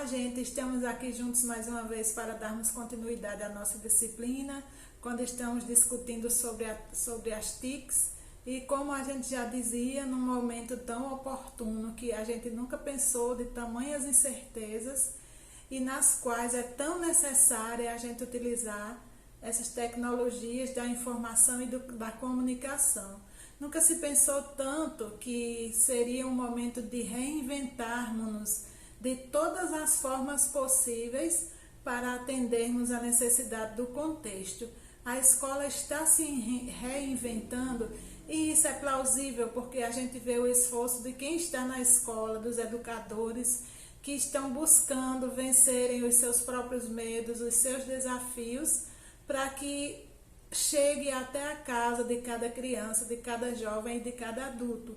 gente, estamos aqui juntos mais uma vez para darmos continuidade à nossa disciplina, quando estamos discutindo sobre as TICs, e como a gente já dizia, num momento tão oportuno que a gente nunca pensou de tamanhas incertezas e nas quais é tão necessária a gente utilizar essas tecnologias da informação e da comunicação. Nunca se pensou tanto que seria um momento de reinventarmos-nos de todas as formas possíveis para atendermos a necessidade do contexto. A escola está se reinventando e isso é plausível porque a gente vê o esforço de quem está na escola, dos educadores que estão buscando vencerem os seus próprios medos, os seus desafios, para que chegue até a casa de cada criança, de cada jovem e de cada adulto.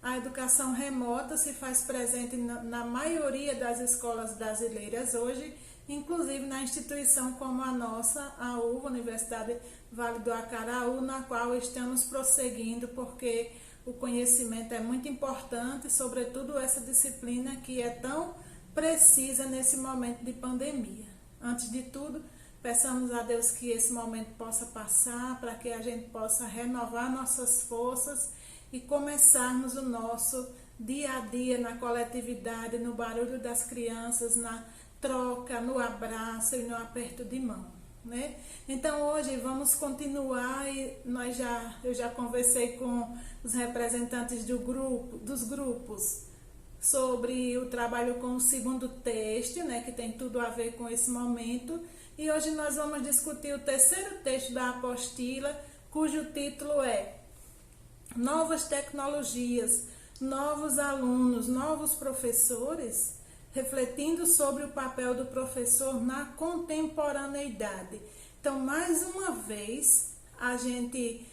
A educação remota se faz presente na maioria das escolas brasileiras hoje, inclusive na instituição como a nossa, a UVA, Universidade Vale do Acaraú, na qual estamos prosseguindo, porque o conhecimento é muito importante, sobretudo essa disciplina que é tão precisa nesse momento de pandemia. Antes de tudo, peçamos a Deus que esse momento possa passar, para que a gente possa renovar nossas forças e começarmos o nosso dia a dia na coletividade, no barulho das crianças, na troca, no abraço e no aperto de mão, né? Então hoje vamos continuar e eu já conversei com os representantes dos grupos sobre o trabalho com o segundo texto, né, que tem tudo a ver com esse momento, e hoje nós vamos discutir o terceiro texto da apostila, cujo título é Novas tecnologias, novos alunos, novos professores, refletindo sobre o papel do professor na contemporaneidade. Então, mais uma vez, a gente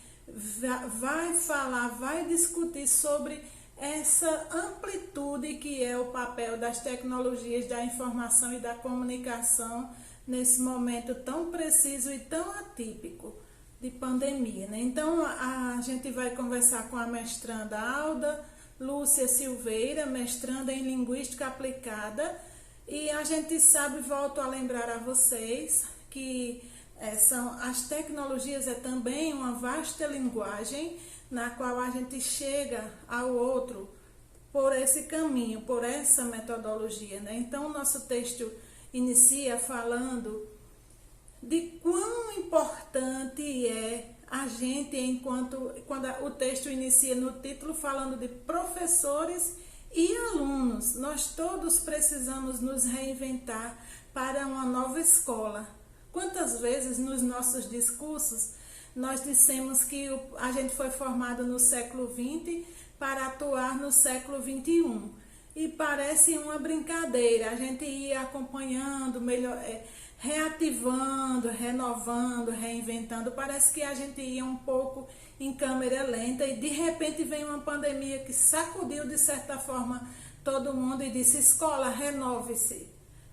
vai discutir sobre essa amplitude que é o papel das tecnologias da informação e da comunicação nesse momento tão preciso e tão atípico de pandemia, né? Então, a gente vai conversar com a mestranda Alda Lúcia Silveira, mestranda em Linguística Aplicada, e a gente sabe, volto a lembrar a vocês, que as tecnologias é também uma vasta linguagem na qual a gente chega ao outro por esse caminho, por essa metodologia, né? Então, o nosso texto inicia falando de quão importante é a gente, quando o texto inicia no título falando de professores e alunos, nós todos precisamos nos reinventar para uma nova escola. Quantas vezes nos nossos discursos nós dissemos que a gente foi formado no século XX para atuar no século XXI. E parece uma brincadeira, a gente ia acompanhando, reativando, renovando, reinventando. Parece que a gente ia um pouco em câmera lenta e de repente vem uma pandemia que sacudiu de certa forma todo mundo e disse: escola, renove-se.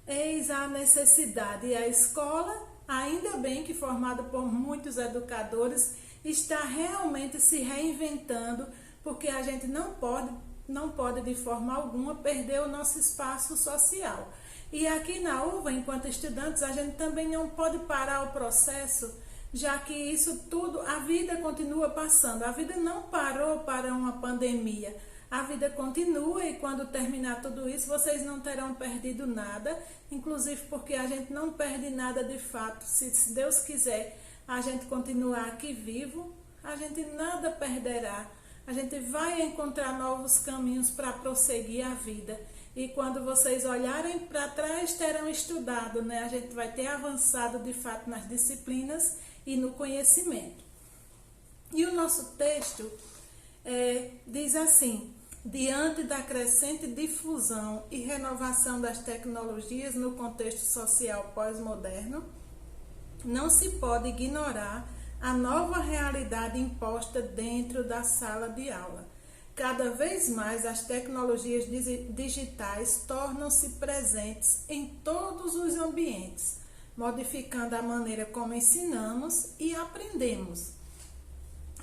Eis a necessidade. E a escola, ainda bem que formada por muitos educadores, está realmente se reinventando, porque a gente não pode de forma alguma perder o nosso espaço social. E aqui na UVA, enquanto estudantes, a gente também não pode parar o processo, já que isso tudo, a vida continua passando. A vida não parou para uma pandemia. A vida continua e quando terminar tudo isso, vocês não terão perdido nada, inclusive porque a gente não perde nada de fato. Se Deus quiser a gente continuar aqui vivo, a gente nada perderá. A gente vai encontrar novos caminhos para prosseguir a vida. E quando vocês olharem para trás, terão estudado, né? A gente vai ter avançado de fato nas disciplinas e no conhecimento. E o nosso texto diz assim: diante da crescente difusão e renovação das tecnologias no contexto social pós-moderno, não se pode ignorar a nova realidade imposta dentro da sala de aula. Cada vez mais as tecnologias digitais tornam-se presentes em todos os ambientes, modificando a maneira como ensinamos e aprendemos.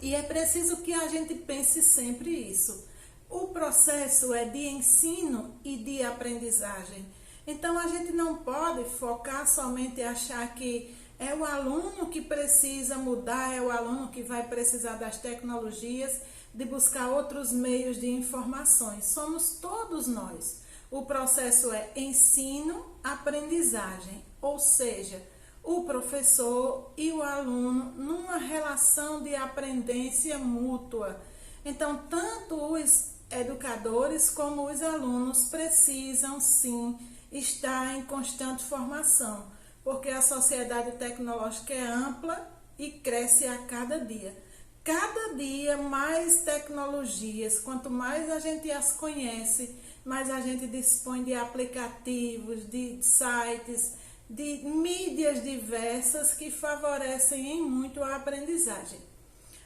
E é preciso que a gente pense sempre isso. O processo é de ensino e de aprendizagem. Então a gente não pode focar somente em achar que é o aluno que precisa mudar, é o aluno que vai precisar das tecnologias, de buscar outros meios de informações. Somos todos nós. O processo é ensino-aprendizagem, ou seja, o professor e o aluno numa relação de aprendência mútua. Então, tanto os educadores como os alunos precisam sim estar em constante formação, porque a sociedade tecnológica é ampla e cresce a cada dia. Cada dia mais tecnologias, quanto mais a gente as conhece, mais a gente dispõe de aplicativos, de sites, de mídias diversas que favorecem em muito a aprendizagem.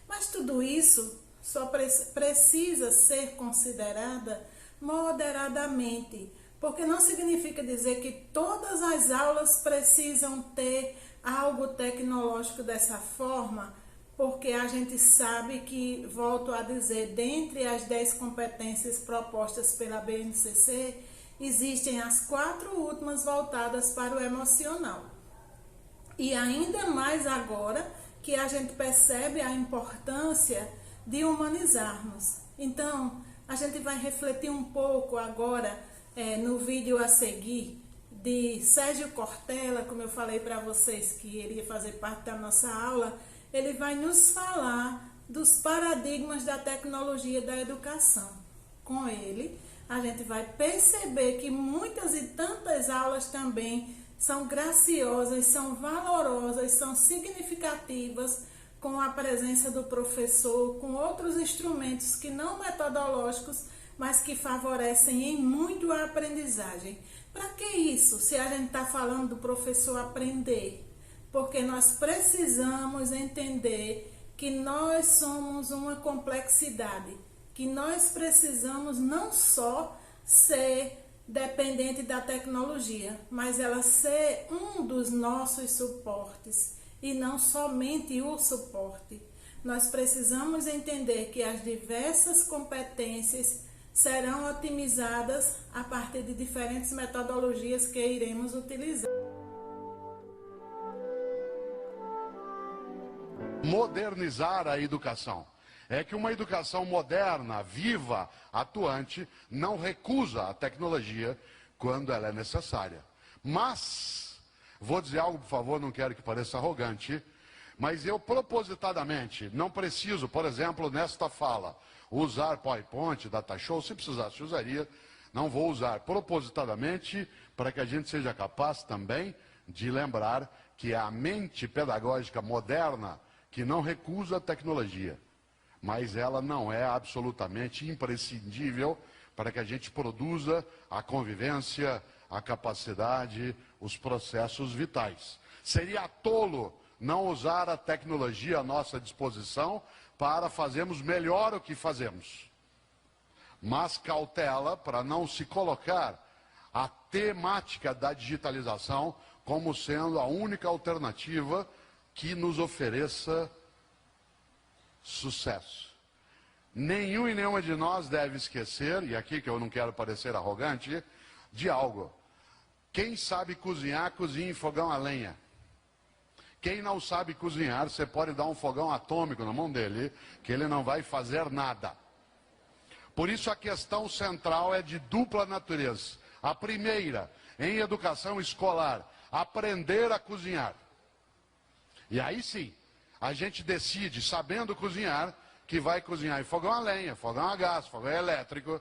Mas tudo isso só precisa ser considerada moderadamente, porque não significa dizer que todas as aulas precisam ter algo tecnológico dessa forma, porque a gente sabe que, volto a dizer, dentre as 10 competências propostas pela BNCC, existem as 4 últimas voltadas para o emocional. E ainda mais agora que a gente percebe a importância de humanizarmos. Então, a gente vai refletir um pouco agora no vídeo a seguir de Sérgio Cortella, como eu falei para vocês que iria fazer parte da nossa aula. Ele vai nos falar dos paradigmas da tecnologia da educação. Com ele, a gente vai perceber que muitas e tantas aulas também são graciosas, são valorosas, são significativas com a presença do professor, com outros instrumentos que não metodológicos, mas que favorecem em muito a aprendizagem. Para que isso, se a gente está falando do professor aprender? Porque nós precisamos entender que nós somos uma complexidade, que nós precisamos não só ser dependente da tecnologia, mas ela ser um dos nossos suportes e não somente o suporte. Nós precisamos entender que as diversas competências serão otimizadas a partir de diferentes metodologias que iremos utilizar. Modernizar a educação. É que uma educação moderna, viva, atuante, não recusa a tecnologia quando ela é necessária. Mas, vou dizer algo, por favor, não quero que pareça arrogante, mas eu propositadamente não preciso, por exemplo, nesta fala, usar PowerPoint, DataShow, se precisasse usaria, não vou usar propositadamente para que a gente seja capaz também de lembrar que é a mente pedagógica moderna que não recusa a tecnologia, mas ela não é absolutamente imprescindível para que a gente produza a convivência, a capacidade, os processos vitais. Seria tolo não usar a tecnologia à nossa disposição para fazermos melhor o que fazemos. Mas cautela para não se colocar a temática da digitalização como sendo a única alternativa que nos ofereça sucesso. Nenhum e nenhuma de nós deve esquecer, e aqui que eu não quero parecer arrogante, de algo. Quem sabe cozinhar, cozinha em fogão a lenha. Quem não sabe cozinhar, você pode dar um fogão atômico na mão dele, que ele não vai fazer nada. Por isso a questão central é de dupla natureza. A primeira, em educação escolar, aprender a cozinhar. E aí sim, a gente decide, sabendo cozinhar, que vai cozinhar em fogão a lenha, fogão a gás, fogão elétrico.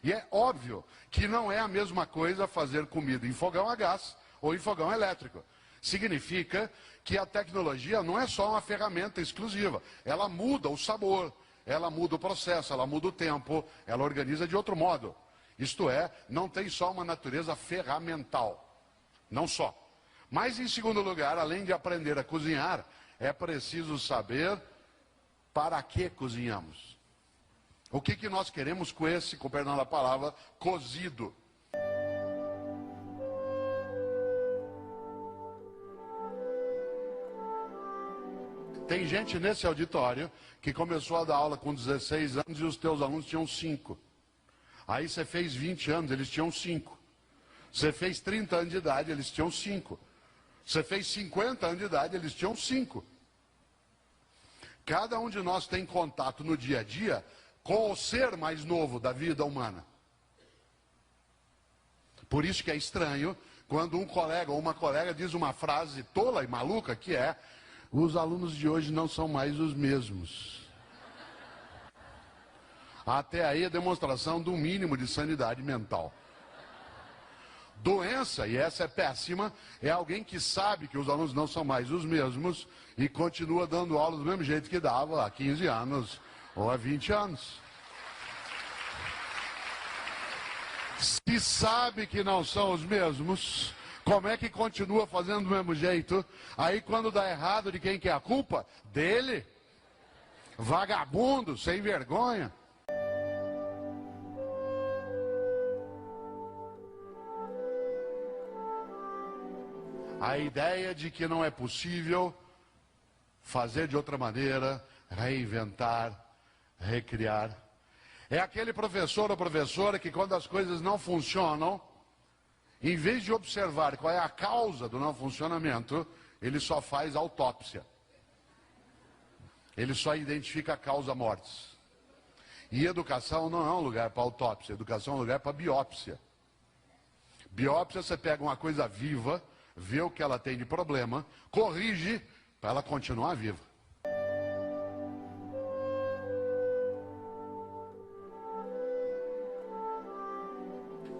E é óbvio que não é a mesma coisa fazer comida em fogão a gás ou em fogão elétrico. Significa que a tecnologia não é só uma ferramenta exclusiva. Ela muda o sabor, ela muda o processo, ela muda o tempo, ela organiza de outro modo. Isto é, não tem só uma natureza ferramental. Não só. Mas, em segundo lugar, além de aprender a cozinhar, é preciso saber para que cozinhamos. O que nós queremos com esse, com perdão da palavra, cozido. Tem gente nesse auditório que começou a dar aula com 16 anos e os teus alunos tinham 5. Aí você fez 20 anos, eles tinham 5. Você fez 30 anos de idade, eles tinham 5. Você fez 50 anos de idade, eles tinham 5. Cada um de nós tem contato no dia a dia com o ser mais novo da vida humana. Por isso que é estranho quando um colega ou uma colega diz uma frase tola e maluca, que é: os alunos de hoje não são mais os mesmos. Até aí a demonstração do mínimo de sanidade mental. Doença, e essa é péssima, é alguém que sabe que os alunos não são mais os mesmos e continua dando aula do mesmo jeito que dava há 15 anos ou há 20 anos. Se sabe que não são os mesmos, como é que continua fazendo do mesmo jeito? Aí quando dá errado, de quem que é a culpa? Dele. Vagabundo, sem vergonha. A ideia de que não é possível fazer de outra maneira, reinventar, recriar. É aquele professor ou professora que, quando as coisas não funcionam, em vez de observar qual é a causa do não funcionamento, ele só faz autópsia. Ele só identifica a causa-mortes. E educação não é um lugar para autópsia, educação é um lugar para biópsia. Biópsia, você pega uma coisa viva, vê o que ela tem de problema, corrige para ela continuar viva.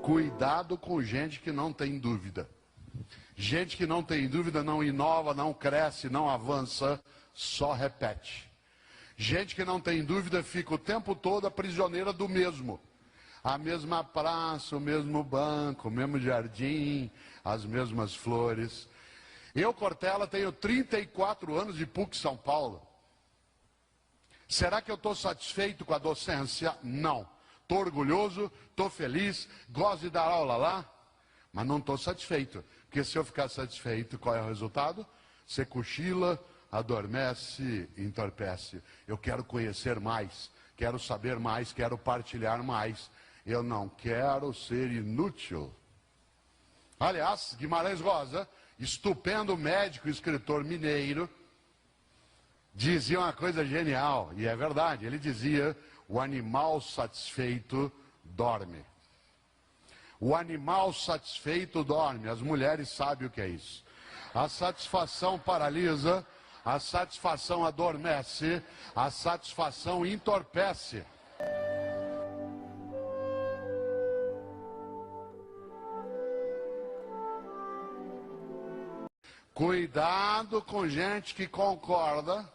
Cuidado com gente que não tem dúvida. Gente que não tem dúvida não inova, não cresce, não avança, só repete. Gente que não tem dúvida fica o tempo todo prisioneira do mesmo. A mesma praça, o mesmo banco, o mesmo jardim, as mesmas flores. Eu, Cortella, tenho 34 anos de PUC São Paulo. Será que eu estou satisfeito com a docência? Não. Estou orgulhoso, estou feliz, gosto de dar aula lá, mas não estou satisfeito. Porque se eu ficar satisfeito, qual é o resultado? Você cochila, adormece, entorpece. Eu quero conhecer mais, quero saber mais, quero partilhar mais. Eu não quero ser inútil. Aliás, Guimarães Rosa, estupendo médico e escritor mineiro, dizia uma coisa genial, e é verdade. Ele dizia: o animal satisfeito dorme. O animal satisfeito dorme. As mulheres sabem o que é isso. A satisfação paralisa, a satisfação adormece, a satisfação entorpece. Cuidado com gente que concorda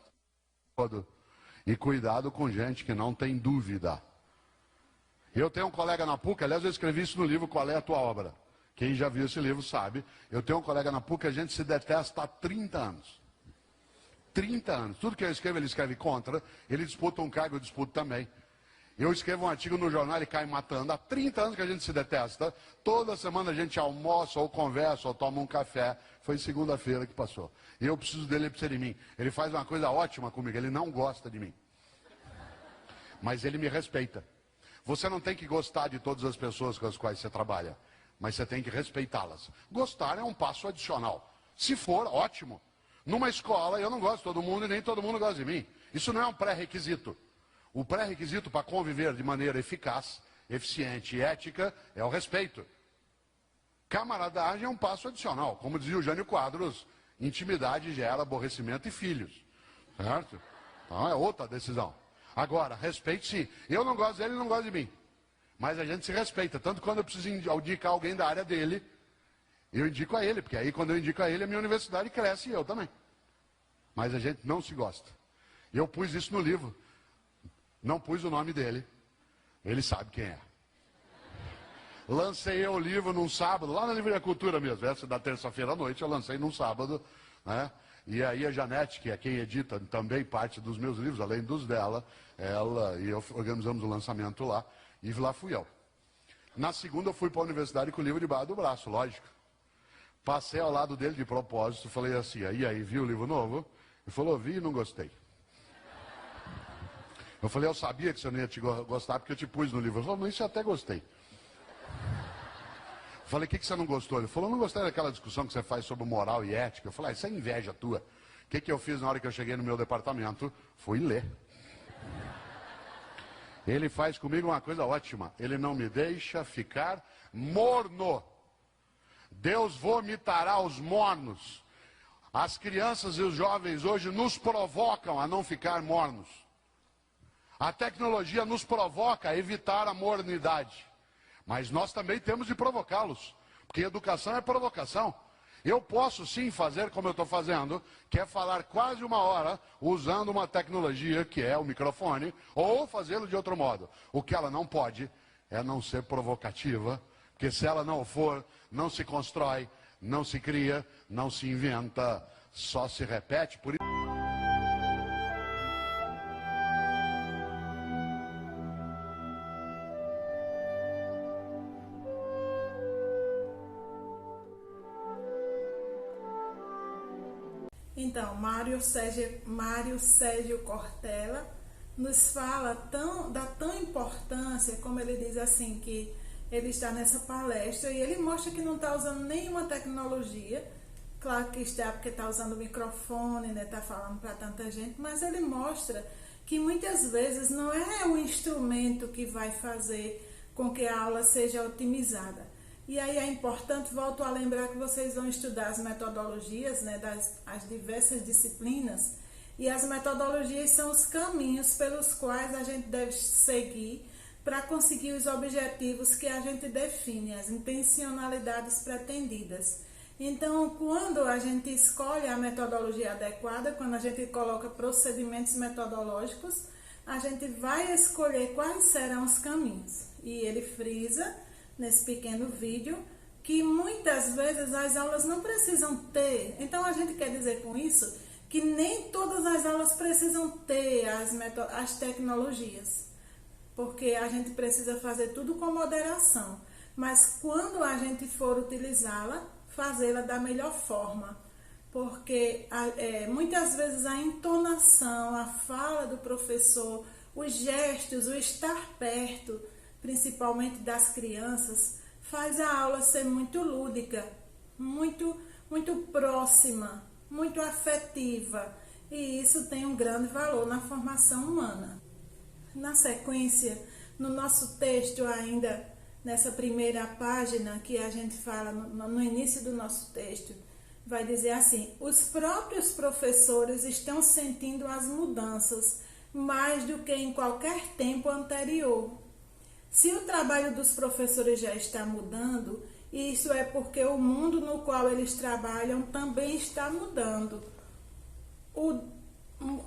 e cuidado com gente que não tem dúvida. Eu tenho um colega na PUC, aliás, eu escrevi isso no livro Qual é a Tua Obra? Quem já viu esse livro sabe. Eu tenho um colega na PUC, a gente se detesta há 30 anos. 30 anos. Tudo que eu escrevo, ele escreve contra. Ele disputa um cargo, eu disputo também. Eu escrevo um artigo no jornal e cai matando. Há 30 anos que a gente se detesta. Toda semana a gente almoça, ou conversa, ou toma um café. Foi segunda-feira que passou. E eu preciso dele, ele precisa de mim. Ele faz uma coisa ótima comigo, ele não gosta de mim. Mas ele me respeita. Você não tem que gostar de todas as pessoas com as quais você trabalha, mas você tem que respeitá-las. Gostar é um passo adicional. Se for, ótimo. Numa escola, eu não gosto de todo mundo e nem todo mundo gosta de mim. Isso não é um pré-requisito. O pré-requisito para conviver de maneira eficaz, eficiente e ética é o respeito. Camaradagem é um passo adicional. Como dizia o Jânio Quadros, intimidade gera aborrecimento e filhos. Certo? Então é outra decisão. Agora, respeito sim. Eu não gosto dele, ele não gosta de mim. Mas a gente se respeita. Tanto quando eu preciso indicar alguém da área dele, eu indico a ele. Porque aí quando eu indico a ele, a minha universidade cresce e eu também. Mas a gente não se gosta. Eu pus isso no livro. Não pus o nome dele. Ele sabe quem é. Lancei o livro num sábado, lá na Livraria Cultura mesmo. Essa da terça-feira à noite eu lancei num sábado, né? E aí a Janete, que é quem edita também parte dos meus livros, além dos dela, ela e eu organizamos o lançamento lá, e lá fui eu. Na segunda eu fui para a universidade com o livro debaixo do braço, lógico. Passei ao lado dele de propósito, falei assim: e aí, viu o livro novo? Ele falou: vi e não gostei. Eu falei: eu sabia que você não ia te gostar porque eu te pus no livro. Ele falou: não, isso eu até gostei. Falei, o que você não gostou? Ele falou, não gostei daquela discussão que você faz sobre moral e ética. Eu falei, isso é inveja tua. O que eu fiz na hora que eu cheguei no meu departamento? Fui ler. Ele faz comigo uma coisa ótima. Ele não me deixa ficar morno. Deus vomitará os mornos. As crianças e os jovens hoje nos provocam a não ficar mornos. A tecnologia nos provoca a evitar a mornidade. Mas nós também temos de provocá-los. Porque educação é provocação. Eu posso sim fazer como eu estou fazendo, que é falar quase 1 hora usando uma tecnologia que é o microfone, ou fazê-lo de outro modo. O que ela não pode é não ser provocativa, porque se ela não for, não se constrói, não se cria, não se inventa, só se repete. Por isso... Então, Mário Sérgio Cortella nos fala da tão importância, como ele diz assim, que ele está nessa palestra e ele mostra que não está usando nenhuma tecnologia. Claro que está, porque está usando o microfone, né, está falando para tanta gente, mas ele mostra que muitas vezes não é o instrumento que vai fazer com que a aula seja otimizada. E aí é importante, volto a lembrar que vocês vão estudar as metodologias, né, as diversas disciplinas, e as metodologias são os caminhos pelos quais a gente deve seguir para conseguir os objetivos que a gente define, as intencionalidades pretendidas. Então, quando a gente escolhe a metodologia adequada, quando a gente coloca procedimentos metodológicos, a gente vai escolher quais serão os caminhos. E ele frisa nesse pequeno vídeo que muitas vezes as aulas não precisam ter. Então a gente quer dizer com isso que nem todas as aulas precisam ter as tecnologias, porque a gente precisa fazer tudo com moderação, mas quando a gente for utilizá-la, fazê-la da melhor forma, porque muitas vezes a entonação, a fala do professor, os gestos, o estar perto, principalmente das crianças, faz a aula ser muito lúdica, muito próxima, muito afetiva, e isso tem um grande valor na formação humana. Na sequência, no nosso texto ainda, nessa primeira página que a gente fala no início do nosso texto, vai dizer assim: os próprios professores estão sentindo as mudanças mais do que em qualquer tempo anterior. Se o trabalho dos professores já está mudando, isso é porque o mundo no qual eles trabalham também está mudando.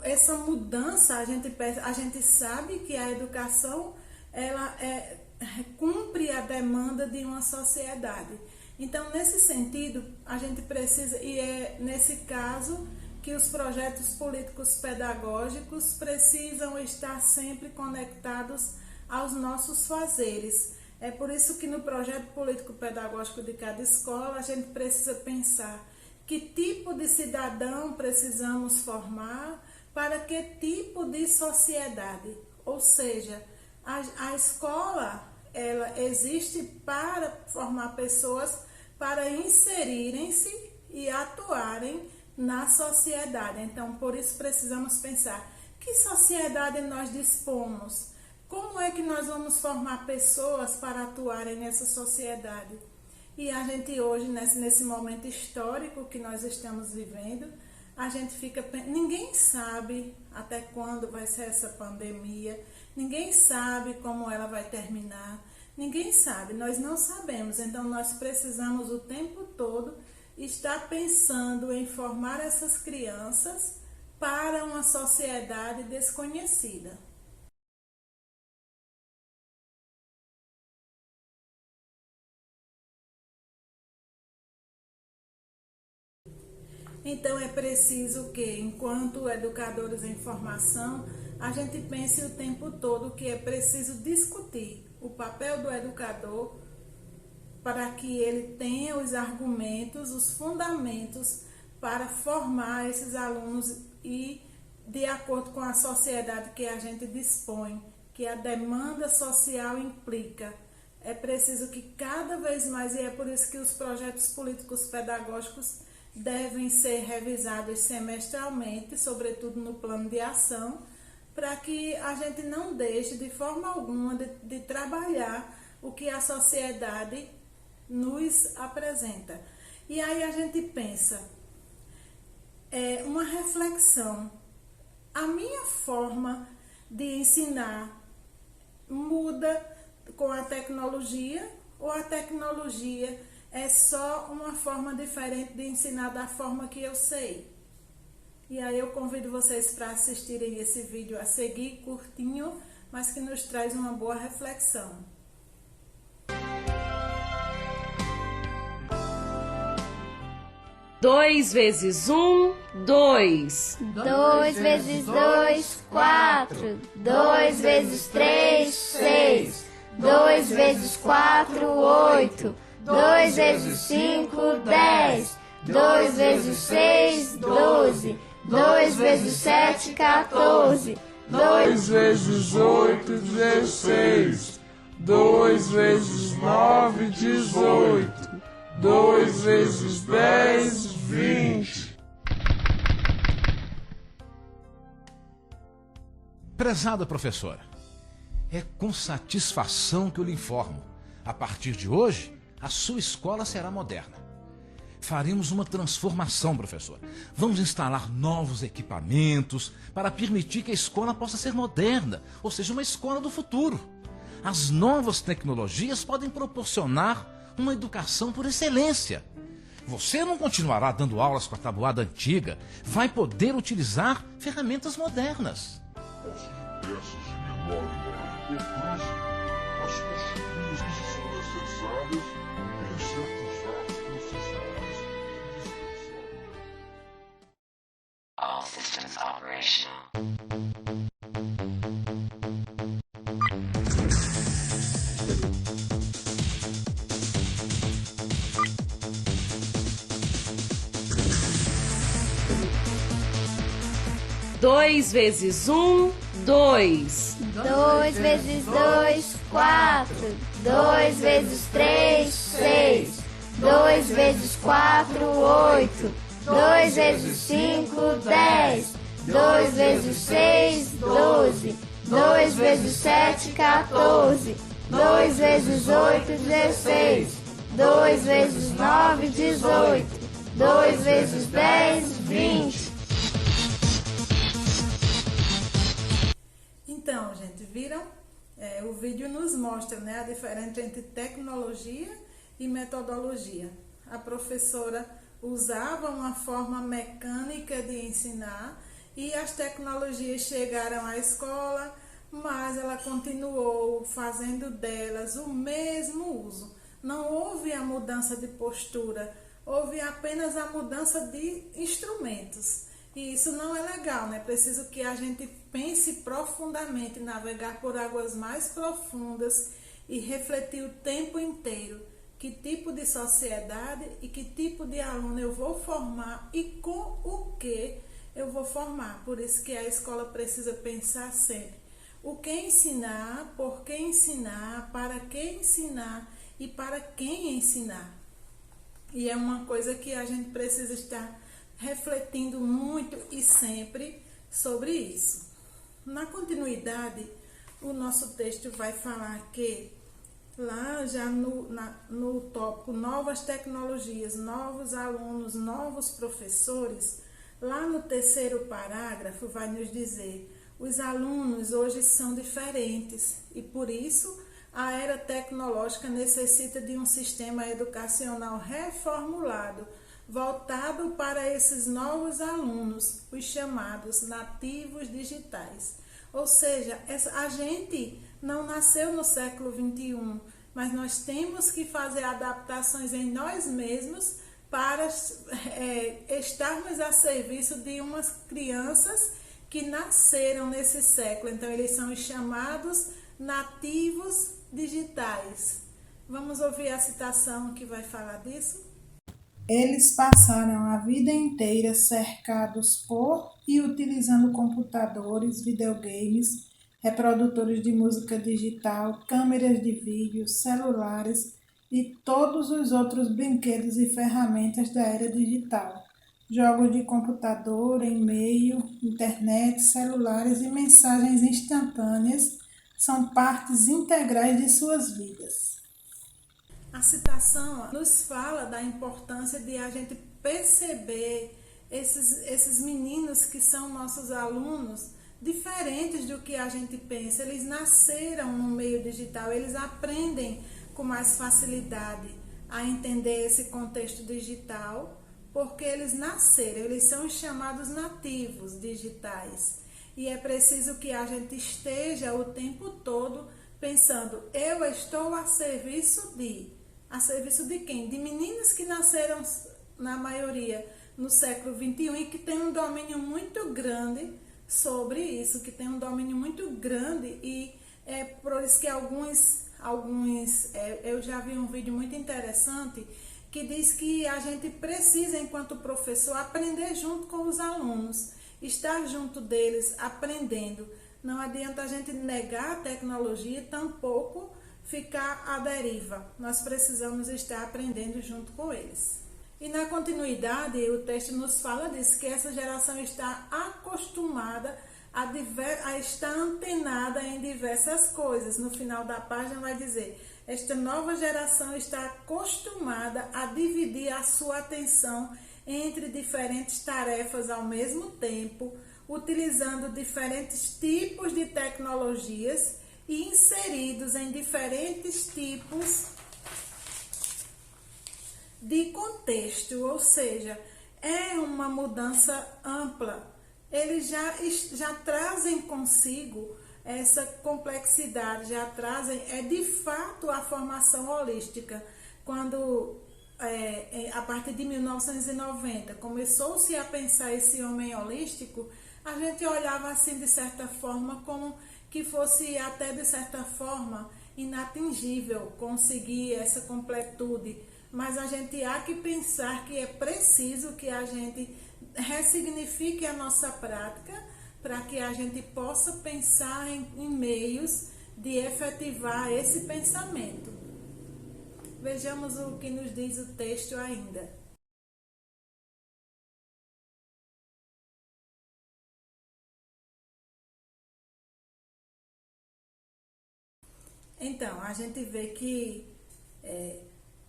Essa mudança, a gente sabe que a educação ela cumpre a demanda de uma sociedade. Então, nesse sentido, a gente precisa, e é nesse caso que os projetos políticos pedagógicos precisam estar sempre conectados aos nossos fazeres. É por isso que no projeto político pedagógico de cada escola a gente precisa pensar que tipo de cidadão precisamos formar para que tipo de sociedade. Ou seja, a escola ela existe para formar pessoas para inserirem-se e atuarem na sociedade. Então, por isso precisamos pensar que sociedade nós dispomos. Como é que nós vamos formar pessoas para atuarem nessa sociedade? E a gente hoje, nesse momento histórico que nós estamos vivendo, a gente fica... Ninguém sabe até quando vai ser essa pandemia, ninguém sabe como ela vai terminar, ninguém sabe, nós não sabemos. Então nós precisamos o tempo todo estar pensando em formar essas crianças para uma sociedade desconhecida. Então é preciso que, enquanto educadores em formação, a gente pense o tempo todo que é preciso discutir o papel do educador para que ele tenha os argumentos, os fundamentos para formar esses alunos e de acordo com a sociedade que a gente dispõe, que a demanda social implica. É preciso que cada vez mais, e é por isso que os projetos políticos pedagógicos devem ser revisados semestralmente, sobretudo no plano de ação, para que a gente não deixe de forma alguma de trabalhar o que a sociedade nos apresenta. E aí a gente pensa, uma reflexão, a minha forma de ensinar muda com a tecnologia, ou a tecnologia é só uma forma diferente de ensinar da forma que eu sei? E aí eu convido vocês para assistirem esse vídeo a seguir, curtinho, mas que nos traz uma boa reflexão. Dois vezes 1, 2. 2 vezes 2, 4. 2 vezes 3, 6. 2 vezes 4, 8. 2 vezes 5, 10. 2 vezes 6, 12. 2 vezes 7, 14. 2 vezes 8, 16. 2 vezes 9, 18. 2 vezes 10, 20. Prezada professora, é com satisfação que eu lhe informo. A partir de hoje, a sua escola será moderna. Faremos uma transformação, professor. Vamos instalar novos equipamentos para permitir que a escola possa ser moderna, ou seja, uma escola do futuro. As novas tecnologias podem proporcionar uma educação por excelência. Você não continuará dando aulas com a tabuada antiga, vai poder utilizar ferramentas modernas. Peças de menor importância, as construções que são necessárias em certos atos processuais indispensáveis. All systems operational. Dois vezes 1, 2. 2 vezes 2, 4. 2 vezes 3, 6. 2 vezes 4, 8. 2 vezes 5, 10. 2 vezes 6, 12. 2 vezes 7, 14. 2 vezes 8, 16. 2 vezes 9, 18. 2 vezes 10, 20. Então, gente, viram? O vídeo nos mostra, né, a diferença entre tecnologia e metodologia. A professora usava uma forma mecânica de ensinar e as tecnologias chegaram à escola, mas ela continuou fazendo delas o mesmo uso. Não houve a mudança de postura, houve apenas a mudança de instrumentos. E isso não é legal, né? Preciso que a gente pense profundamente, navegar por águas mais profundas e refletir o tempo inteiro que tipo de sociedade e que tipo de aluno eu vou formar e com o que eu vou formar. Por isso que a escola precisa pensar sempre o que ensinar, por que ensinar, para que ensinar e para quem ensinar. E é uma coisa que a gente precisa estar refletindo muito e sempre sobre isso. Na continuidade, o nosso texto vai falar que lá já no tópico novas tecnologias, novos alunos, novos professores, lá no terceiro parágrafo vai nos dizer: os alunos hoje são diferentes e por isso a era tecnológica necessita de um sistema educacional reformulado, voltado para esses novos alunos, os chamados nativos digitais. Ou seja, a gente não nasceu no século XXI, mas nós temos que fazer adaptações em nós mesmos para estarmos a serviço de umas crianças que nasceram nesse século. Então, eles são os chamados nativos digitais. Vamos ouvir a citação que vai falar disso? Eles passaram a vida inteira cercados por e utilizando computadores, videogames reprodutores de música digital, câmeras de vídeo, celulares e todos os outros brinquedos e ferramentas da era digital. Jogos de computador, e-mail, internet, celulares e mensagens instantâneas são partes integrais de suas vidas. A citação nos fala da importância de a gente perceber esses meninos que são nossos alunos diferentes do que a gente pensa. Eles nasceram no meio digital, eles aprendem com mais facilidade a entender esse contexto digital, porque eles nasceram, eles são chamados nativos digitais. E é preciso que a gente esteja o tempo todo pensando, eu estou a serviço de quem? De meninos que nasceram, na maioria, no século XXI e que tem um domínio muito grande sobre isso, que tem um domínio muito grande, e é por isso que eu já vi um vídeo muito interessante que diz que a gente precisa, enquanto professor, aprender junto com os alunos, estar junto deles, aprendendo. Não adianta a gente negar a tecnologia, tampouco ficar à deriva. Nós precisamos estar aprendendo junto com eles. E na continuidade, o texto nos fala disso, que essa geração está acostumada a estar antenada em diversas coisas. No final da página vai dizer, esta nova geração está acostumada a dividir a sua atenção entre diferentes tarefas ao mesmo tempo, utilizando diferentes tipos de tecnologias e inseridos em diferentes tipos de contexto, ou seja, é uma mudança ampla. Eles já trazem consigo essa complexidade, já trazem, de fato, a formação holística. Quando, a partir de 1990, começou-se a pensar esse homem holístico, a gente olhava assim, de certa forma, como que fosse até, de certa forma, inatingível conseguir essa completude. Mas a gente há que pensar que é preciso que a gente ressignifique a nossa prática para que a gente possa pensar em meios de efetivar esse pensamento. Vejamos o que nos diz o texto ainda. Então, a gente vê que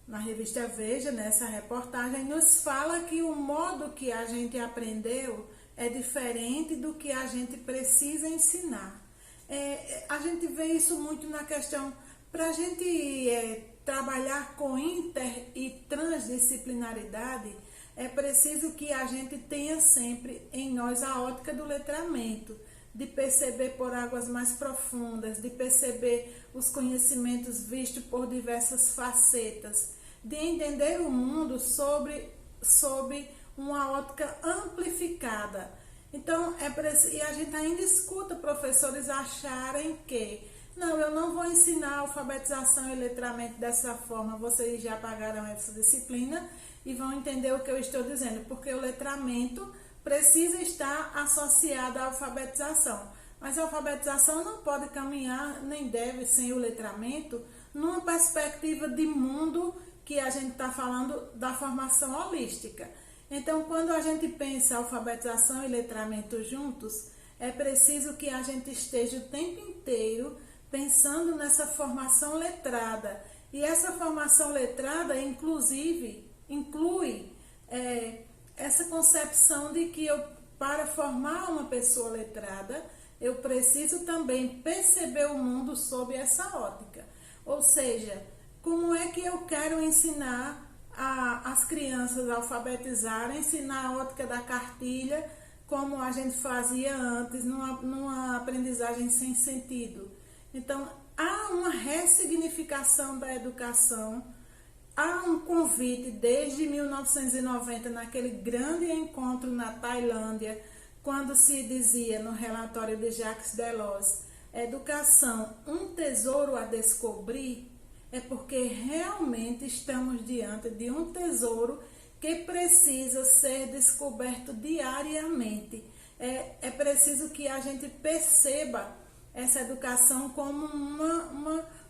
na revista Veja, nessa reportagem, nos fala que o modo que a gente aprendeu é diferente do que a gente precisa ensinar. A gente vê isso muito na questão, para a gente trabalhar com inter e transdisciplinaridade, é preciso que a gente tenha sempre em nós a ótica do letramento, de perceber por águas mais profundas, de perceber os conhecimentos vistos por diversas facetas, de entender o mundo sob uma ótica amplificada. Então, e a gente ainda escuta professores acharem que, não, eu não vou ensinar alfabetização e letramento dessa forma, vocês já pagaram essa disciplina e vão entender o que eu estou dizendo, porque o letramento precisa estar associado à alfabetização. Mas a alfabetização não pode caminhar, nem deve, sem o letramento, numa perspectiva de mundo que a gente está falando da formação holística. Então, quando a gente pensa alfabetização e letramento juntos, é preciso que a gente esteja o tempo inteiro pensando nessa formação letrada. E essa formação letrada, inclusive, inclui essa concepção de que para formar uma pessoa letrada, eu preciso também perceber o mundo sob essa ótica. Ou seja, como é que eu quero ensinar as crianças a alfabetizarem, ensinar a ótica da cartilha, como a gente fazia antes, numa aprendizagem sem sentido. Então, há uma ressignificação da educação. Há um convite desde 1990, naquele grande encontro na Tailândia, quando se dizia no relatório de Jacques Delors, educação, um tesouro a descobrir, é porque realmente estamos diante de um tesouro que precisa ser descoberto diariamente. É preciso que a gente perceba essa educação como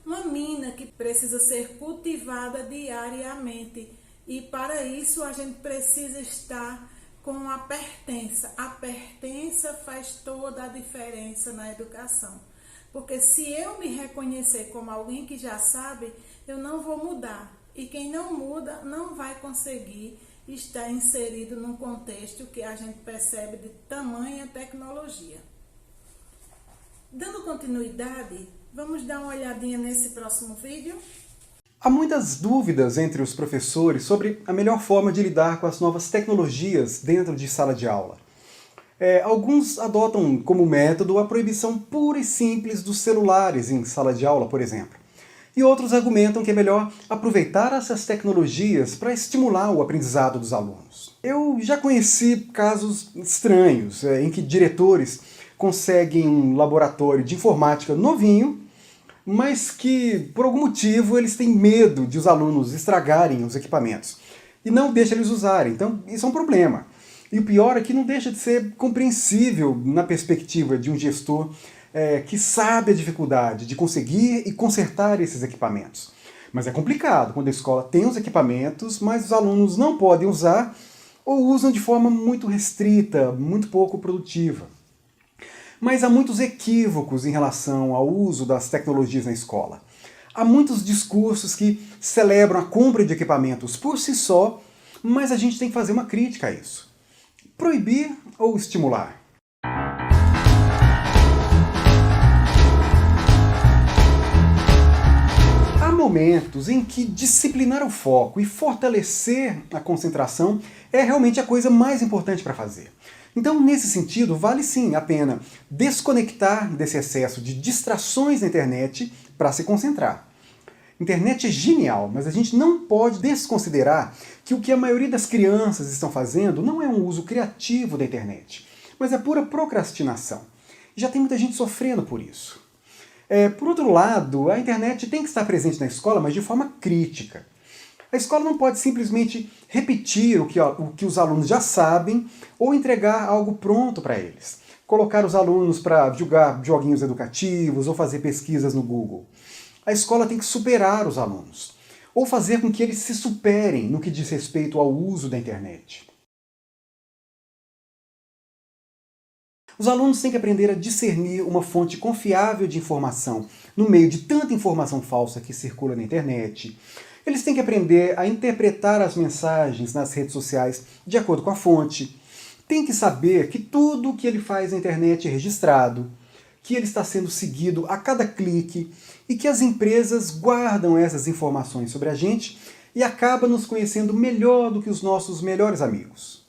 uma mina que precisa ser cultivada diariamente. E para isso a gente precisa estar com a pertença. A pertença faz toda a diferença na educação. Porque se eu me reconhecer como alguém que já sabe, eu não vou mudar. E quem não muda não vai conseguir estar inserido num contexto que a gente percebe de tamanha tecnologia. Dando continuidade, vamos dar uma olhadinha nesse próximo vídeo. Há muitas dúvidas entre os professores sobre a melhor forma de lidar com as novas tecnologias dentro de sala de aula. Alguns adotam como método a proibição pura e simples dos celulares em sala de aula, por exemplo. E outros argumentam que é melhor aproveitar essas tecnologias para estimular o aprendizado dos alunos. Eu já conheci casos estranhos, em que diretores conseguem um laboratório de informática novinho, mas que, por algum motivo, eles têm medo de os alunos estragarem os equipamentos e não deixam eles usarem. Então, isso é um problema. E o pior é que não deixa de ser compreensível na perspectiva de um gestor que sabe a dificuldade de conseguir e consertar esses equipamentos. Mas é complicado quando a escola tem os equipamentos, mas os alunos não podem usar ou usam de forma muito restrita, muito pouco produtiva. Mas há muitos equívocos em relação ao uso das tecnologias na escola. Há muitos discursos que celebram a compra de equipamentos por si só, mas a gente tem que fazer uma crítica a isso. Proibir ou estimular? Há momentos em que disciplinar o foco e fortalecer a concentração é realmente a coisa mais importante para fazer. Então, nesse sentido, vale sim a pena desconectar desse excesso de distrações na internet para se concentrar. Internet é genial, mas a gente não pode desconsiderar que o que a maioria das crianças estão fazendo não é um uso criativo da internet, mas é pura procrastinação. E já tem muita gente sofrendo por isso. Por outro lado, a internet tem que estar presente na escola, mas de forma crítica. A escola não pode simplesmente repetir o que os alunos já sabem ou entregar algo pronto para eles. Colocar os alunos para jogar joguinhos educativos ou fazer pesquisas no Google. A escola tem que superar os alunos, ou fazer com que eles se superem no que diz respeito ao uso da internet. Os alunos têm que aprender a discernir uma fonte confiável de informação no meio de tanta informação falsa que circula na internet. Eles têm que aprender a interpretar as mensagens nas redes sociais de acordo com a fonte. Tem que saber que tudo o que ele faz na internet é registrado, que ele está sendo seguido a cada clique e que as empresas guardam essas informações sobre a gente e acabam nos conhecendo melhor do que os nossos melhores amigos.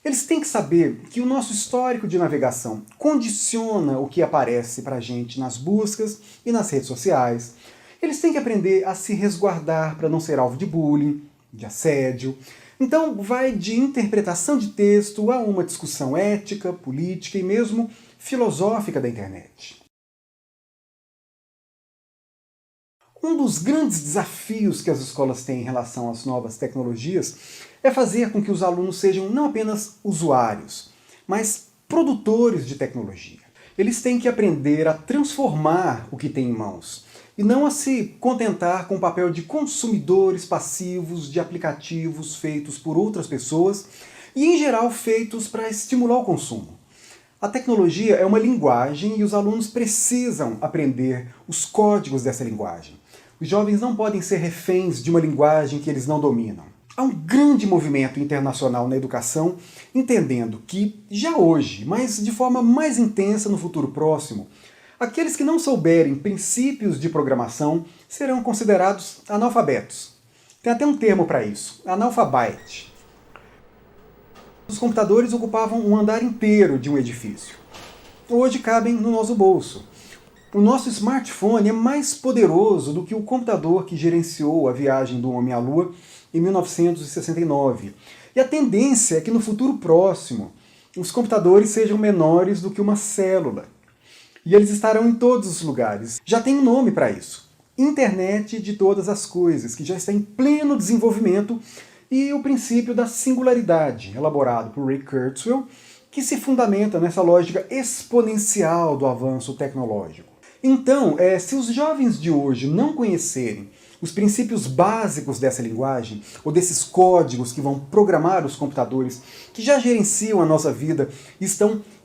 Eles têm que saber que o nosso histórico de navegação condiciona o que aparece para a gente nas buscas e nas redes sociais. Eles têm que aprender a se resguardar para não ser alvo de bullying, de assédio. Então vai de interpretação de texto a uma discussão ética, política e mesmo filosófica da internet. Um dos grandes desafios que as escolas têm em relação às novas tecnologias é fazer com que os alunos sejam não apenas usuários, mas produtores de tecnologia. Eles têm que aprender a transformar o que têm em mãos, e não a se contentar com o papel de consumidores passivos de aplicativos feitos por outras pessoas e, em geral, feitos para estimular o consumo. A tecnologia é uma linguagem e os alunos precisam aprender os códigos dessa linguagem. Os jovens não podem ser reféns de uma linguagem que eles não dominam. Há um grande movimento internacional na educação, entendendo que, já hoje, mas de forma mais intensa no futuro próximo, aqueles que não souberem princípios de programação serão considerados analfabetos. Tem até um termo para isso, analfabete. Os computadores ocupavam um andar inteiro de um edifício. Hoje cabem no nosso bolso. O nosso smartphone é mais poderoso do que o computador que gerenciou a viagem do homem à Lua em 1969. E a tendência é que no futuro próximo os computadores sejam menores do que uma célula. E eles estarão em todos os lugares. Já tem um nome para isso. Internet de todas as coisas, que já está em pleno desenvolvimento, e o princípio da singularidade, elaborado por Ray Kurzweil, que se fundamenta nessa lógica exponencial do avanço tecnológico. Então, se os jovens de hoje não conhecerem os princípios básicos dessa linguagem, ou desses códigos que vão programar os computadores que já gerenciam a nossa vida,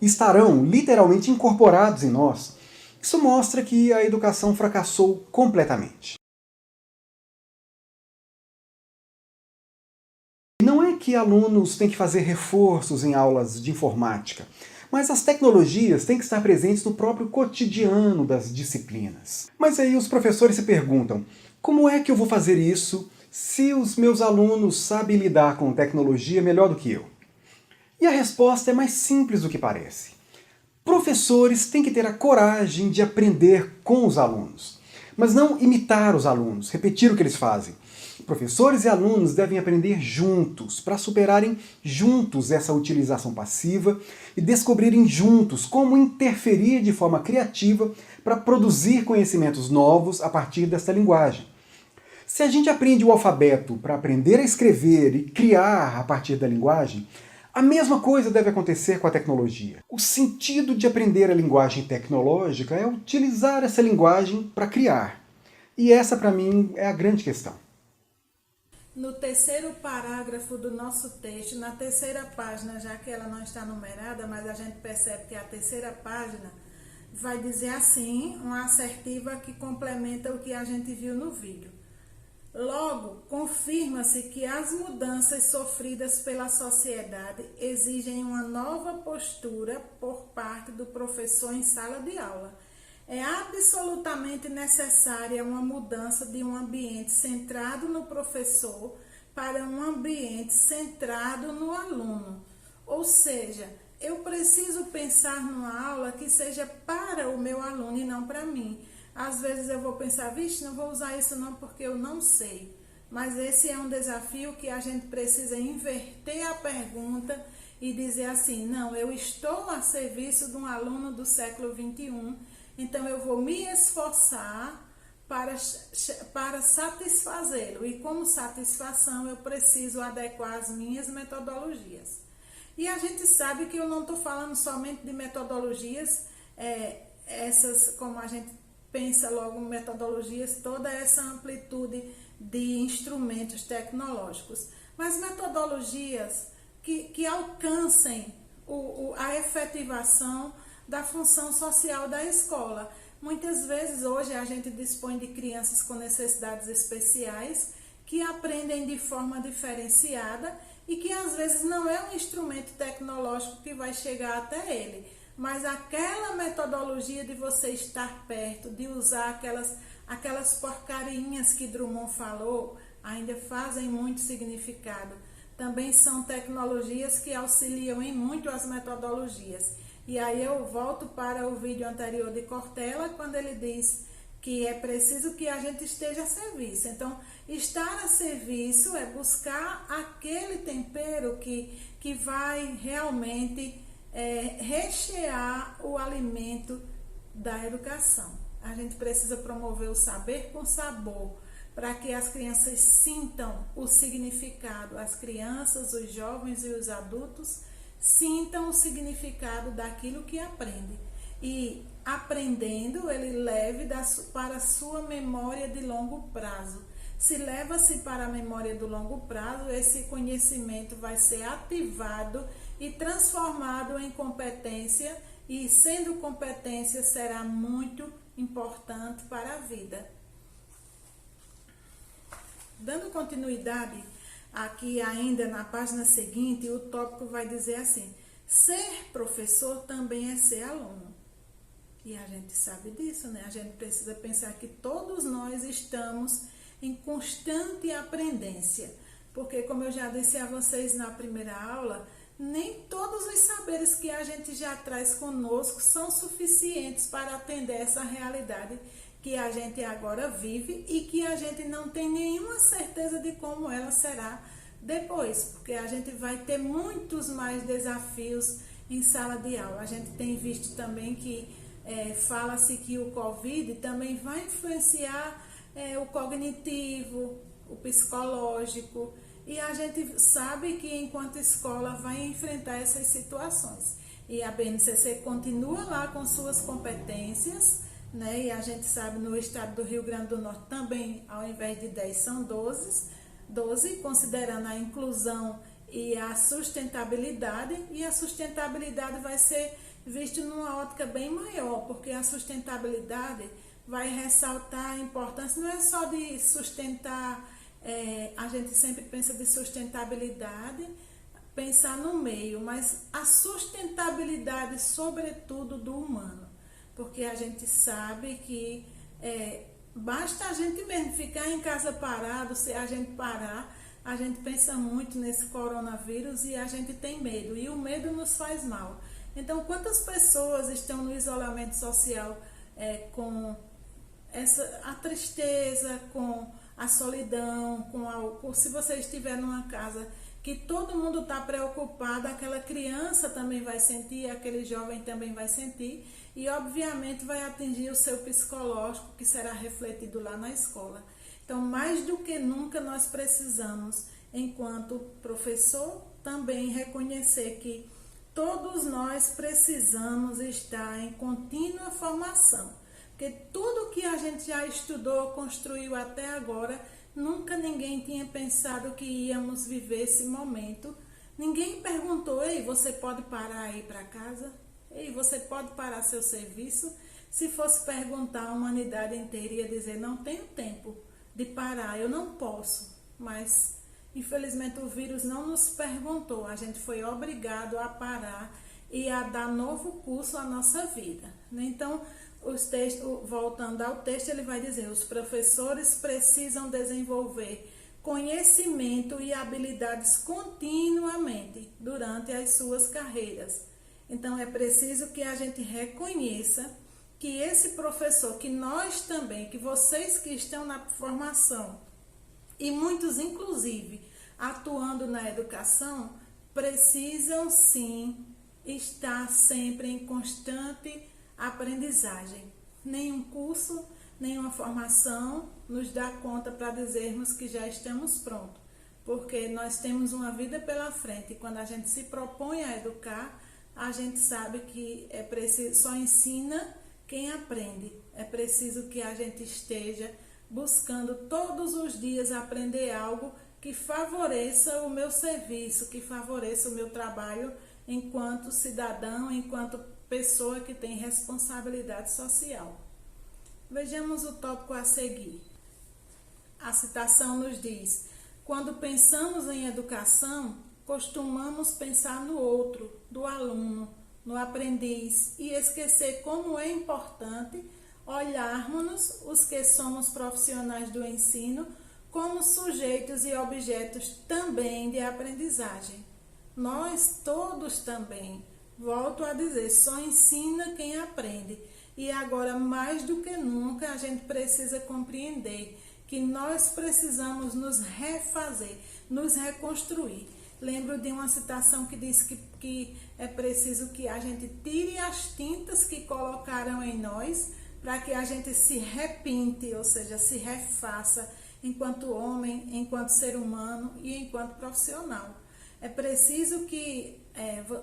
estarão literalmente incorporados em nós, isso mostra que a educação fracassou completamente. Não é que alunos têm que fazer reforços em aulas de informática, mas as tecnologias têm que estar presentes no próprio cotidiano das disciplinas. Mas aí os professores se perguntam, como é que eu vou fazer isso se os meus alunos sabem lidar com tecnologia melhor do que eu? E a resposta é mais simples do que parece. Professores têm que ter a coragem de aprender com os alunos, mas não imitar os alunos, repetir o que eles fazem. Professores e alunos devem aprender juntos, para superarem juntos essa utilização passiva e descobrirem juntos como interferir de forma criativa para produzir conhecimentos novos a partir dessa linguagem. Se a gente aprende o alfabeto para aprender a escrever e criar a partir da linguagem, a mesma coisa deve acontecer com a tecnologia. O sentido de aprender a linguagem tecnológica é utilizar essa linguagem para criar. E essa, para mim, é a grande questão. No terceiro parágrafo do nosso texto, na terceira página, já que ela não está numerada, mas a gente percebe que a terceira página vai dizer assim, uma assertiva que complementa o que a gente viu no vídeo. Logo, confirma-se que as mudanças sofridas pela sociedade exigem uma nova postura por parte do professor em sala de aula. É absolutamente necessária uma mudança de um ambiente centrado no professor para um ambiente centrado no aluno. Ou seja, eu preciso pensar numa aula que seja para o meu aluno e não para mim. Às vezes eu vou pensar, vixe, não vou usar isso não porque eu não sei. Mas esse é um desafio que a gente precisa inverter a pergunta e dizer assim, não, eu estou a serviço de um aluno do século XXI, então eu vou me esforçar para satisfazê-lo. E como satisfação eu preciso adequar as minhas metodologias. E a gente sabe que eu não estou falando somente de metodologias, essas como a gente pensa logo em metodologias, toda essa amplitude de instrumentos tecnológicos, mas metodologias que alcancem a efetivação da função social da escola. Muitas vezes hoje a gente dispõe de crianças com necessidades especiais que aprendem de forma diferenciada e que às vezes não é um instrumento tecnológico que vai chegar até ele, mas aquela metodologia de você estar perto, de usar aquelas porcarinhas que Drummond falou, ainda fazem muito significado. Também são tecnologias que auxiliam em muito as metodologias. E aí eu volto para o vídeo anterior de Cortella, quando ele diz que é preciso que a gente esteja a serviço. Então, estar a serviço é buscar aquele tempero que vai realmente rechear o alimento da educação. A gente precisa promover o saber com sabor, para que as crianças sintam o significado, as crianças, os jovens e os adultos sintam o significado daquilo que aprendem. E aprendendo, ele leve para a sua memória de longo prazo. Se leva-se para a memória do longo prazo, esse conhecimento vai ser ativado e transformado em competência, e sendo competência será muito importante para a vida. Dando continuidade aqui ainda na página seguinte, o tópico vai dizer assim, ser professor também é ser aluno. E a gente sabe disso, né? A gente precisa pensar que todos nós estamos em constante aprendência, porque como eu já disse a vocês na primeira aula, nem todos os saberes que a gente já traz conosco são suficientes para atender essa realidade que a gente agora vive e que a gente não tem nenhuma certeza de como ela será depois, porque a gente vai ter muitos mais desafios em sala de aula. A gente tem visto também que fala-se que o Covid também vai influenciar o cognitivo, o psicológico, e a gente sabe que enquanto escola vai enfrentar essas situações. E a BNCC continua lá com suas competências, né? E a gente sabe no estado do Rio Grande do Norte também, ao invés de 10, são 12, considerando a inclusão e a sustentabilidade. E a sustentabilidade vai ser vista numa ótica bem maior, porque a sustentabilidade vai ressaltar a importância, não é só de sustentar, a gente sempre pensa de sustentabilidade, pensar no meio, mas a sustentabilidade, sobretudo, do humano. Porque a gente sabe que basta a gente mesmo ficar em casa parado, se a gente parar, a gente pensa muito nesse coronavírus e a gente tem medo, e o medo nos faz mal. Então, quantas pessoas estão no isolamento social com a tristeza, com a solidão, se você estiver numa casa que todo mundo está preocupado, aquela criança também vai sentir, aquele jovem também vai sentir, e obviamente vai atingir o seu psicológico, que será refletido lá na escola. Então, mais do que nunca, nós precisamos, enquanto professor, também reconhecer que todos nós precisamos estar em contínua formação, porque tudo que a gente já estudou, construiu até agora, nunca ninguém tinha pensado que íamos viver esse momento. Ninguém perguntou: ei, você pode parar aí para casa? Ei, você pode parar seu serviço? Se fosse perguntar, a humanidade inteira ia dizer: não tenho tempo de parar, eu não posso. Mas, infelizmente, o vírus não nos perguntou. A gente foi obrigado a parar e a dar novo curso à nossa vida. Então, voltando ao texto, ele vai dizer: os professores precisam desenvolver conhecimento e habilidades continuamente durante as suas carreiras. Então, é preciso que a gente reconheça que esse professor, que nós também, que vocês que estão na formação, e muitos, inclusive, atuando na educação, precisam sim estar sempre em constante aprendizagem. Nenhum curso, nenhuma formação nos dá conta para dizermos que já estamos prontos, porque nós temos uma vida pela frente, e quando a gente se propõe a educar, a gente sabe que é preciso, só ensina quem aprende. É preciso que a gente esteja buscando todos os dias aprender algo que favoreça o meu serviço, que favoreça o meu trabalho enquanto cidadão, enquanto pessoa que tem responsabilidade social. Vejamos o tópico a seguir. A citação nos diz: quando pensamos em educação, costumamos pensar no outro, do aluno, no aprendiz, e esquecer como é importante olharmos os que somos profissionais do ensino como sujeitos e objetos também de aprendizagem. Nós todos também, volto a dizer, só ensina quem aprende. E agora, mais do que nunca, a gente precisa compreender que nós precisamos nos refazer, nos reconstruir. Lembro de uma citação que diz que é preciso que a gente tire as tintas que colocaram em nós para que a gente se repinte, ou seja, se refaça enquanto homem, enquanto ser humano e enquanto profissional. É preciso que...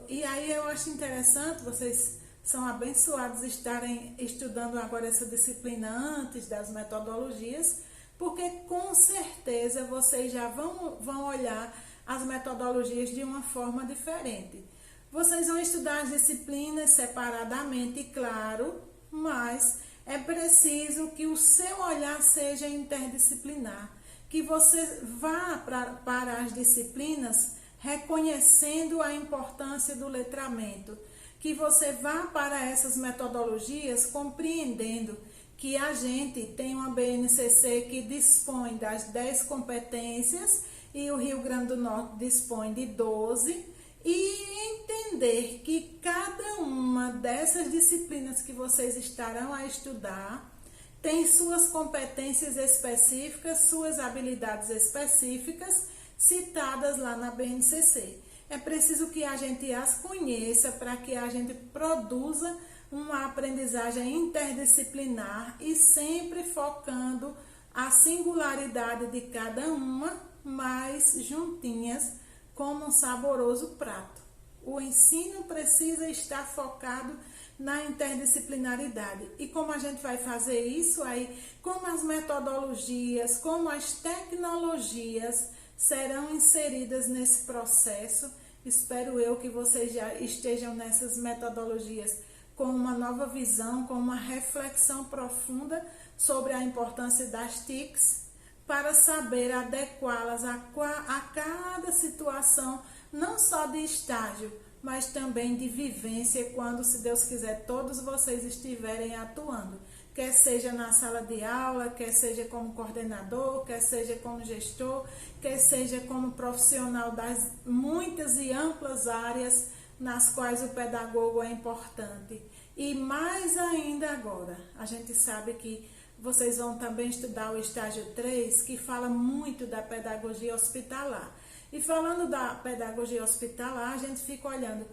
e aí eu acho interessante, vocês são abençoados estarem estudando agora essa disciplina antes das metodologias, porque com certeza vocês já vão olhar as metodologias de uma forma diferente. Vocês vão estudar as disciplinas separadamente, claro, mas é preciso que o seu olhar seja interdisciplinar, que você vá para as disciplinas reconhecendo a importância do letramento, que você vá para essas metodologias compreendendo que a gente tem uma BNCC que dispõe das 10 competências e o Rio Grande do Norte dispõe de 12, e entender que cada uma dessas disciplinas que vocês estarão a estudar tem suas competências específicas, suas habilidades específicas citadas lá na BNCC. É preciso que a gente as conheça para que a gente produza uma aprendizagem interdisciplinar e sempre focando a singularidade de cada uma, mais juntinhas como um saboroso prato. O ensino precisa estar focado na interdisciplinaridade. E como a gente vai fazer isso aí, como as metodologias, como as tecnologias serão inseridas nesse processo. Espero eu que vocês já estejam nessas metodologias com uma nova visão, com uma reflexão profunda sobre a importância das TICs, para saber adequá-las a cada situação, não só de estágio, mas também de vivência, quando, se Deus quiser, todos vocês estiverem atuando. Quer seja na sala de aula, quer seja como coordenador, quer seja como gestor, quer seja como profissional das muitas e amplas áreas nas quais o pedagogo é importante. E mais ainda agora, a gente sabe que vocês vão também estudar o estágio 3, que fala muito da pedagogia hospitalar. E falando da pedagogia hospitalar, a gente fica olhando,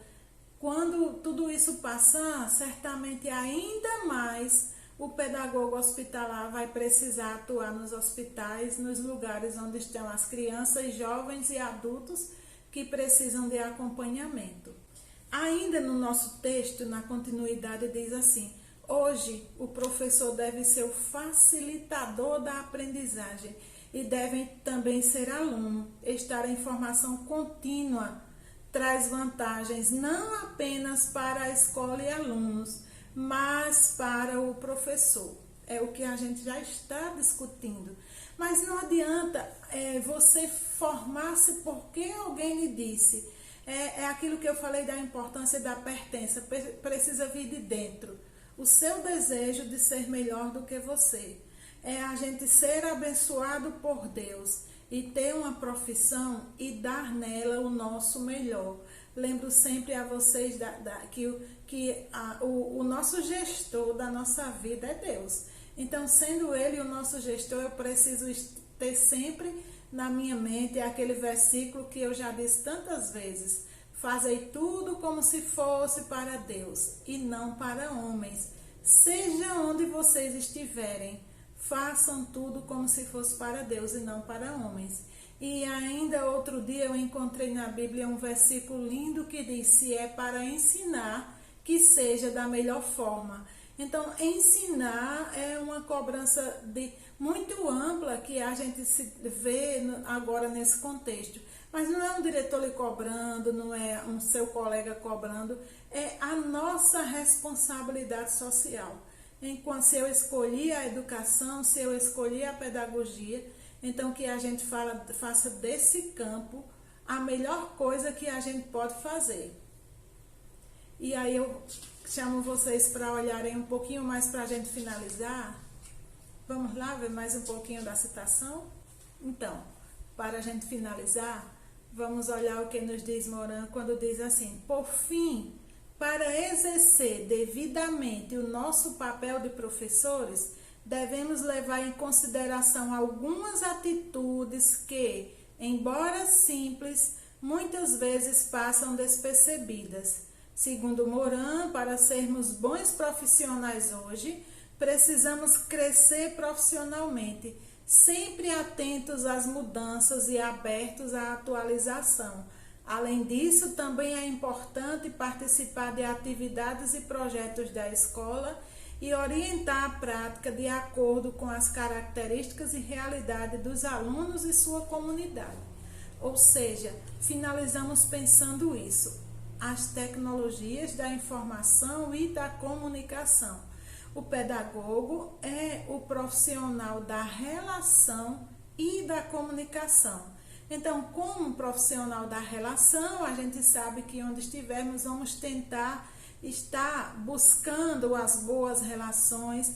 quando tudo isso passar, certamente ainda mais o pedagogo hospitalar vai precisar atuar nos hospitais, nos lugares onde estão as crianças, jovens e adultos que precisam de acompanhamento. Ainda no nosso texto, na continuidade, diz assim: hoje o professor deve ser o facilitador da aprendizagem e deve também ser aluno. Estar em formação contínua traz vantagens não apenas para a escola e alunos, mas para o professor. É o que a gente já está discutindo. Mas não adianta você formar-se porque alguém lhe disse. É aquilo que eu falei da importância da pertença. Precisa vir de dentro. O seu desejo de ser melhor do que você. É a gente ser abençoado por Deus e ter uma profissão e dar nela o nosso melhor. Lembro sempre a vocês que o nosso gestor da nossa vida é Deus. Então, sendo Ele o nosso gestor, eu preciso ter sempre na minha mente aquele versículo que eu já disse tantas vezes: fazei tudo como se fosse para Deus e não para homens. Seja onde vocês estiverem, façam tudo como se fosse para Deus e não para homens. E ainda outro dia eu encontrei na Bíblia um versículo lindo que diz: se é para ensinar, que seja da melhor forma. Então, ensinar é uma cobrança muito ampla que a gente se vê agora nesse contexto. Mas não é um diretor lhe cobrando, não é um seu colega cobrando, é a nossa responsabilidade social. Enquanto se eu escolhi a educação, se eu escolhi a pedagogia, então que a gente faça desse campo a melhor coisa que a gente pode fazer. E aí eu chamo vocês para olharem um pouquinho mais para a gente finalizar. Vamos lá ver mais um pouquinho da citação? Então, para a gente finalizar, vamos olhar o que nos diz Moran quando diz assim: por fim, para exercer devidamente o nosso papel de professores, devemos levar em consideração algumas atitudes que, embora simples, muitas vezes passam despercebidas. Segundo Moran, para sermos bons profissionais hoje, precisamos crescer profissionalmente, sempre atentos às mudanças e abertos à atualização. Além disso, também é importante participar de atividades e projetos da escola e orientar a prática de acordo com as características e realidade dos alunos e sua comunidade. Ou seja, finalizamos pensando isso: as tecnologias da informação e da comunicação. O pedagogo é o profissional da relação e da comunicação. Então, como profissional da relação, a gente sabe que onde estivermos vamos tentar estar buscando as boas relações.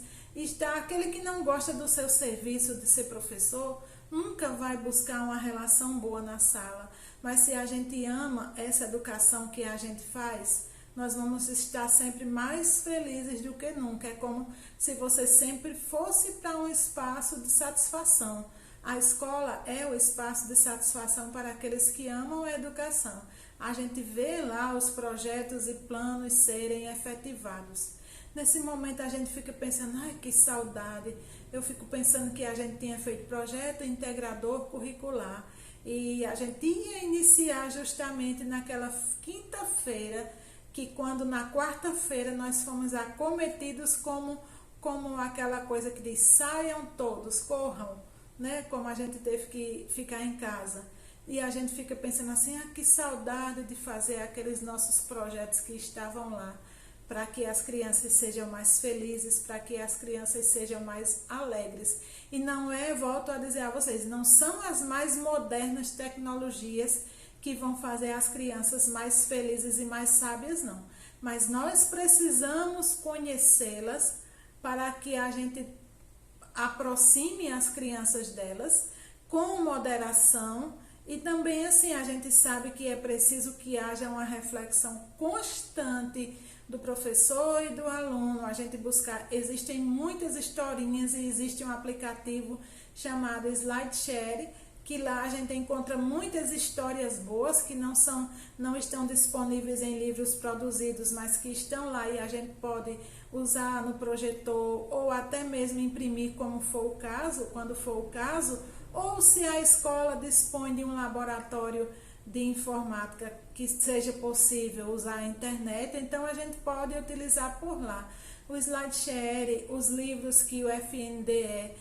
Aquele que não gosta do seu serviço de ser professor, nunca vai buscar uma relação boa na sala. Mas se a gente ama essa educação que a gente faz, nós vamos estar sempre mais felizes do que nunca. É como se você sempre fosse para um espaço de satisfação. A escola é o espaço de satisfação para aqueles que amam a educação. A gente vê lá os projetos e planos serem efetivados. Nesse momento a gente fica pensando: ai, que saudade. Eu fico pensando que a gente tinha feito projeto integrador curricular. E a gente ia iniciar justamente naquela quinta-feira, que quando na quarta-feira nós fomos acometidos como aquela coisa que diz, saiam todos, corram, né? Como a gente teve que ficar em casa. E a gente fica pensando assim, que saudade de fazer aqueles nossos projetos que estavam lá, para que as crianças sejam mais felizes, para que as crianças sejam mais alegres. E não é, volto a dizer a vocês, não são as mais modernas tecnologias que vão fazer as crianças mais felizes e mais sábias, não. Mas nós precisamos conhecê-las para que a gente aproxime as crianças delas com moderação. E também assim, a gente sabe que é preciso que haja uma reflexão constante do professor e do aluno, a gente buscar, existem muitas historinhas e existe um aplicativo chamado SlideShare, que lá a gente encontra muitas histórias boas que não estão disponíveis em livros produzidos, mas que estão lá e a gente pode usar no projetor ou até mesmo imprimir como for o caso, quando for o caso, ou se a escola dispõe de um laboratório de informática que seja possível usar a internet, então a gente pode utilizar por lá. O SlideShare, os livros que o FNDE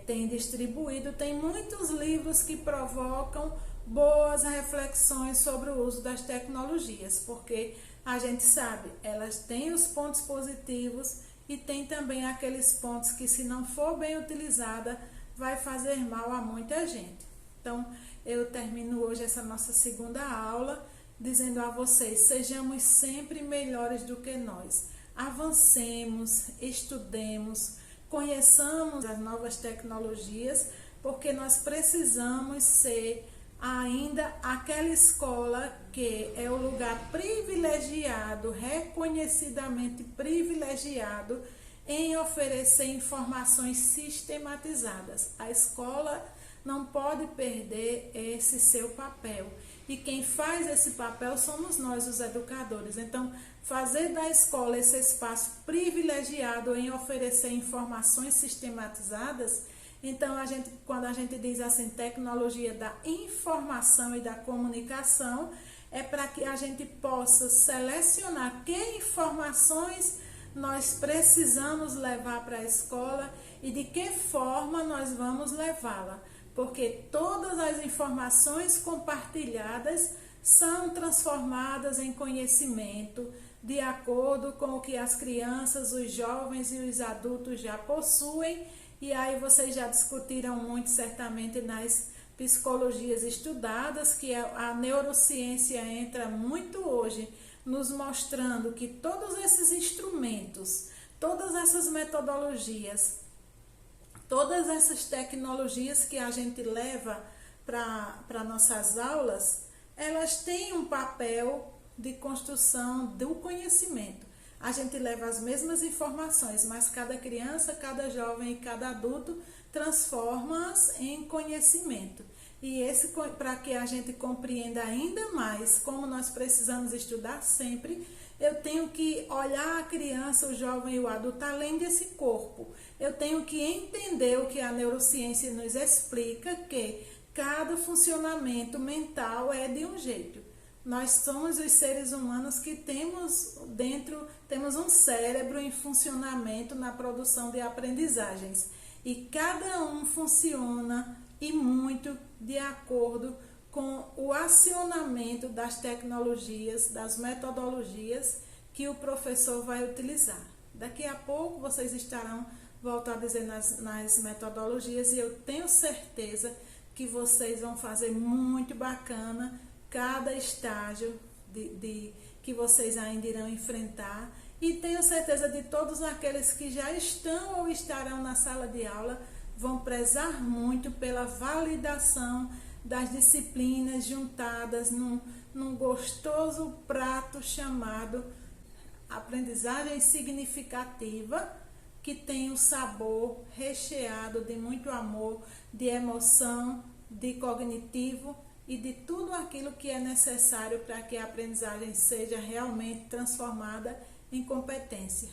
tem distribuído, tem muitos livros que provocam boas reflexões sobre o uso das tecnologias, porque a gente sabe, elas têm os pontos positivos e tem também aqueles pontos que, se não for bem utilizada, vai fazer mal a muita gente. Então, eu termino hoje essa nossa segunda aula dizendo a vocês, sejamos sempre melhores do que nós. Avancemos, estudemos, conheçamos as novas tecnologias, porque nós precisamos ser ainda aquela escola que é o lugar privilegiado, reconhecidamente privilegiado, em oferecer informações sistematizadas. A escola não pode perder esse seu papel. E quem faz esse papel somos nós, os educadores. Então, fazer da escola esse espaço privilegiado em oferecer informações sistematizadas, então, quando a gente diz assim, tecnologia da informação e da comunicação, é para que a gente possa selecionar que informações nós precisamos levar para a escola e de que forma nós vamos levá-la. Porque todas as informações compartilhadas são transformadas em conhecimento de acordo com o que as crianças, os jovens e os adultos já possuem. E aí vocês já discutiram muito certamente nas psicologias estudadas, que a neurociência entra muito hoje nos mostrando que todos esses instrumentos, todas essas metodologias, todas essas tecnologias que a gente leva para nossas aulas, elas têm um papel de construção do conhecimento. A gente leva as mesmas informações, mas cada criança, cada jovem e cada adulto transforma-as em conhecimento. E para que a gente compreenda ainda mais como nós precisamos estudar sempre, eu tenho que olhar a criança, o jovem e o adulto além desse corpo. Eu tenho que entender o que a neurociência nos explica, que cada funcionamento mental é de um jeito. Nós somos os seres humanos que temos um cérebro em funcionamento na produção de aprendizagens. E cada um funciona e muito de acordo com o acionamento das tecnologias, das metodologias que o professor vai utilizar. Daqui a pouco vocês estarão, volto a dizer, nas metodologias, e eu tenho certeza que vocês vão fazer muito bacana cada estágio que vocês ainda irão enfrentar, e tenho certeza de todos aqueles que já estão ou estarão na sala de aula vão prezar muito pela validação das disciplinas juntadas num gostoso prato chamado aprendizagem significativa, que tem um sabor recheado de muito amor, de emoção, de cognitivo e de tudo aquilo que é necessário para que a aprendizagem seja realmente transformada em competência.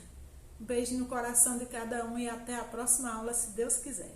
Um beijo no coração de cada um e até a próxima aula, se Deus quiser.